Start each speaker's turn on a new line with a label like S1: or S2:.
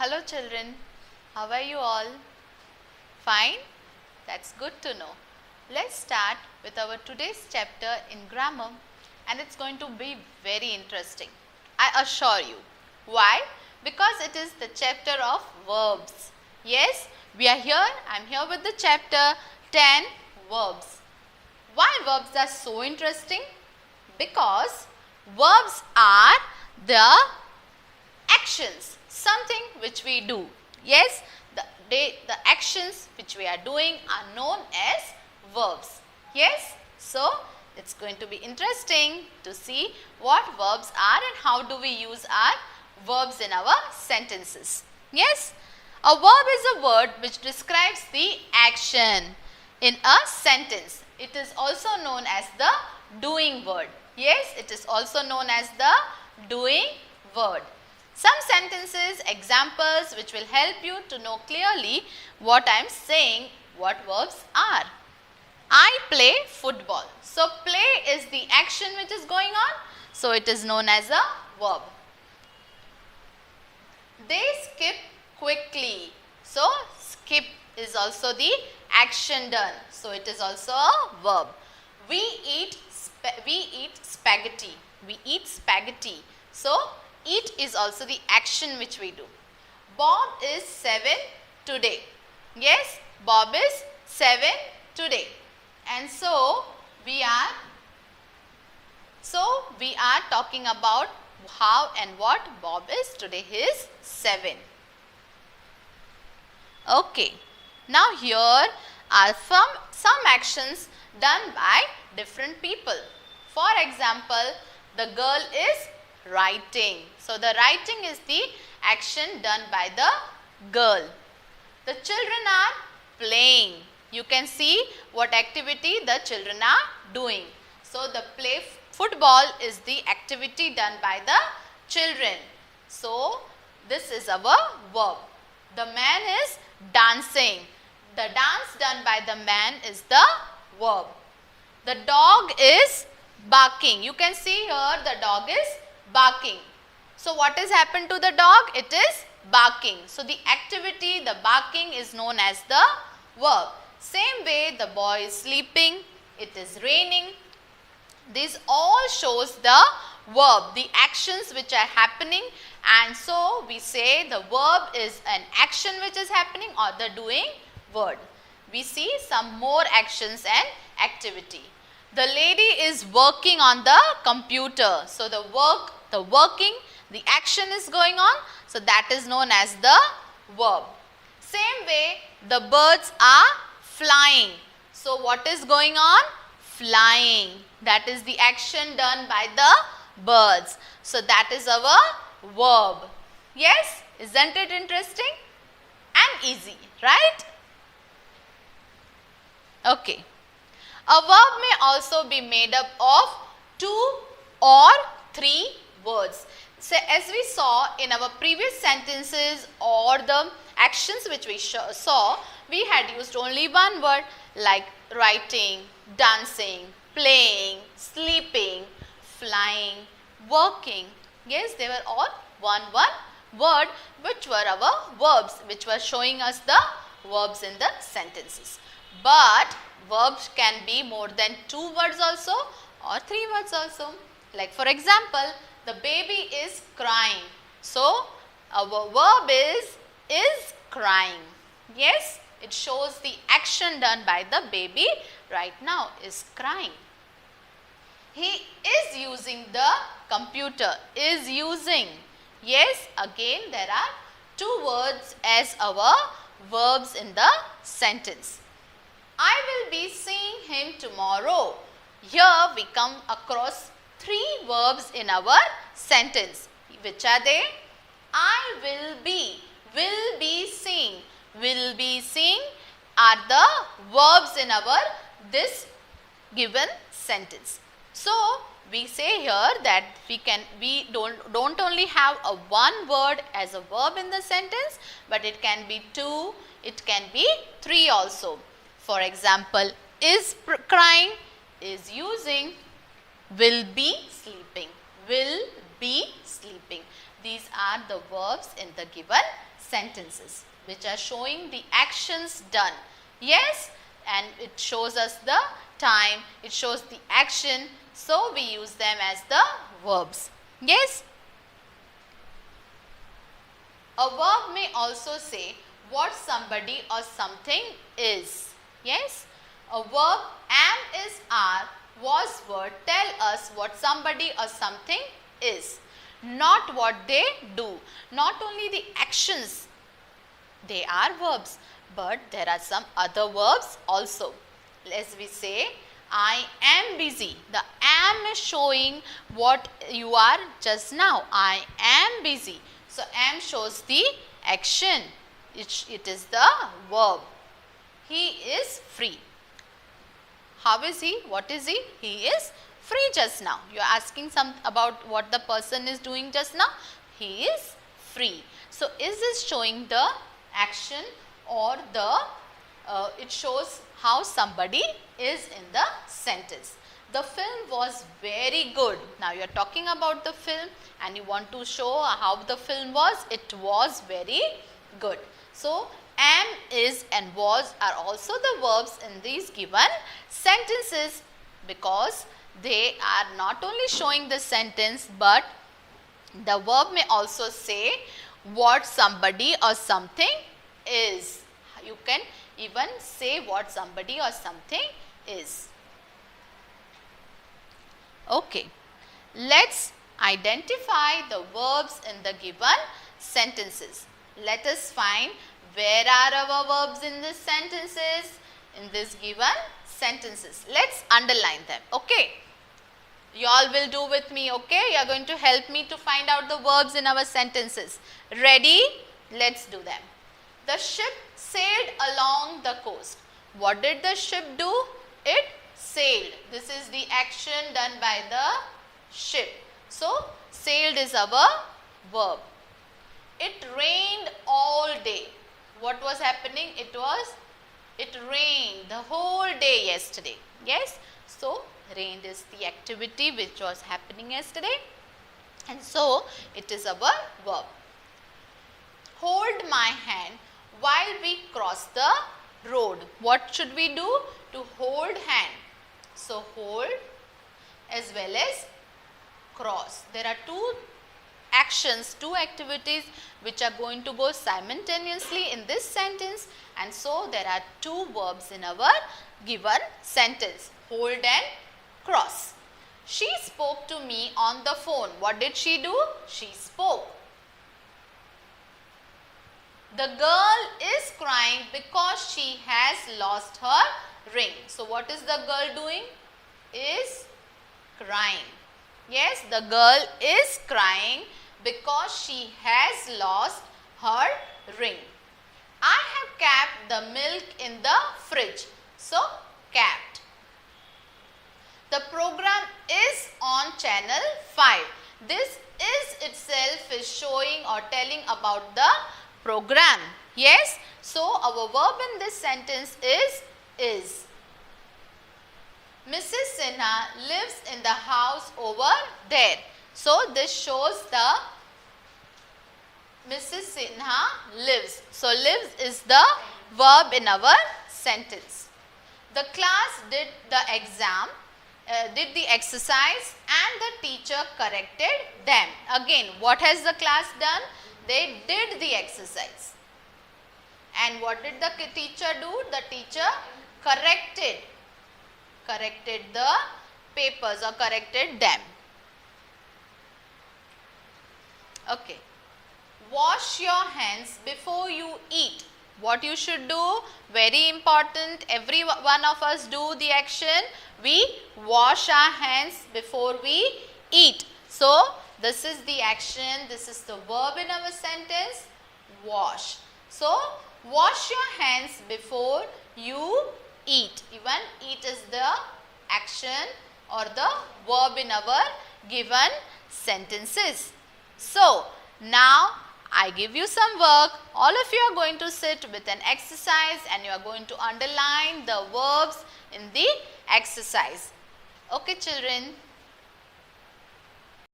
S1: Hello children, how are you all? Fine? That's good to know. Let's start with our today's chapter in grammar, and it's going to be very interesting. I assure you. Why? Because it is the chapter of verbs. Yes, we are here. I'm here with the chapter 10 verbs. Why verbs are so interesting? Because verbs are the actions, something which we do. Yes, the actions which we are doing are known as verbs. Yes, so it's going to be interesting to see what verbs are and how do we use our verbs in our sentences. Yes, a verb is a word which describes the action in a sentence. It is also known as the doing word. Yes, it is also known as the doing word. Some sentences, examples which will help you to know clearly what I am saying, what verbs are. I play football. So, play is the action which is going on. So, it is known as a verb. They skip quickly. So, skip is also the action done. So, it is also a verb. We eat spaghetti. We eat spaghetti. So, eat is also the action which we do. Bob is 7 today. Yes, Bob is 7 today. And so we are talking about how and what Bob is today. He is 7. Okay. Now here are some actions done by different people. For example, the girl is writing. So, the writing is the action done by the girl. The children are playing. You can see what activity the children are doing. So, the play football is the activity done by the children. So, this is our verb. The man is dancing. The dance done by the man is the verb. The dog is barking. You can see here the dog is barking. So, what has happened to the dog? It is barking. So, the activity, the barking is known as the verb. Same way, the boy is sleeping. It is raining. This all shows the verb, the actions which are happening, and so we say the verb is an action which is happening or the doing word. We see some more actions and activity. The lady is working on the computer. So, the working, the action is going on. So, that is known as the verb. Same way, the birds are flying. So, what is going on? Flying. That is the action done by the birds. So, that is our verb. Yes, isn't it interesting and easy, right? Okay. A verb may also be made up of 2 or 3 words. So, as we saw in our previous sentences or the actions which we saw, we had used only one word like writing, dancing, playing, sleeping, flying, working. Yes, they were all one word which were our verbs, which were showing us the verbs in the sentences. But verbs can be more than 2 words also or 3 words also. Like for example, the baby is crying. So, our verb is crying. Yes, it shows the action done by the baby right now is crying. He is using the computer, is using. Yes, again there are 2 words as our verbs in the sentence. I will be seeing him tomorrow. Here we come across 3 verbs in our sentence. Which are they? I will be seeing. Will be seeing are the verbs in our this given sentence. So, we say here that we don't only have a one word as a verb in the sentence, but it can be 2, it can be 3 also. For example, is crying, is using, will be sleeping, will be sleeping. These are the verbs in the given sentences which are showing the actions done. Yes, and it shows us the time, it shows the action, so we use them as the verbs. Yes. A verb may also say what somebody or something is. Yes. A verb am, is, are, was, were tell us what somebody or something is. Not what they do. Not only the actions, they are verbs, but there are some other verbs also. As we say, I am busy. The am is showing what you are just now. I am busy. So, am shows the action. It is the verb. He is free. How is he? What is he? He is free just now. You are asking about what the person is doing just now. He is free. So, is this showing the action or the it shows how somebody is in the sentence. The film was very good. Now you are talking about the film and you want to show how the film was. It was very good. So, am, is and was are also the verbs in these given sentences, because they are not only showing the sentence, but the verb may also say what somebody or something is. You can even say what somebody or something is. Okay, let's identify the verbs in the given sentences. Let us find where are our verbs in these sentences, in this given sentences. Let's underline them. Okay, you all will do with me. Okay, you are going to help me to find out the verbs in our sentences. Ready? Let's do them. The ship sailed along the coast. What did the ship do? It sailed. This is the action done by the ship. So, sailed is our verb. It rained all day. What was happening? It rained the whole day yesterday. Yes. So, rained is the activity which was happening yesterday, and so it is our verb. Hold my hand while we cross the road. What should we do? To hold hand. So, hold as well as cross. There are two actions, two activities which are going to go simultaneously in this sentence, and so there are two verbs in our given sentence, hold and cross. She spoke to me on the phone. What did she do? She spoke. The girl is crying because she has lost her ring. So, what is the girl doing? Is crying. Yes, the girl is crying because she has lost her ring. I have kept the milk in the fridge. So, kept. The program is on channel 5. This is itself is showing or telling about the program. Yes. So, our verb in this sentence is. Mrs. Sinha lives in the house over there. So, this shows the Mrs. Sinha lives. So, lives is the verb in our sentence. The class did the exam, did the exercise, and the teacher corrected them. Again, what has the class done? They did the exercise. And what did the teacher do? The teacher corrected the papers or corrected them. Okay. Wash your hands before you eat. What you should do? Very important. Every one of us do the action. We wash our hands before we eat. So, this is the action. This is the verb in our sentence. Wash. So, wash your hands before you eat. Even eat is the action or the verb in our given sentences. So, now I give you some work. All of you are going to sit with an exercise and you are going to underline the verbs in the exercise. Okay, children.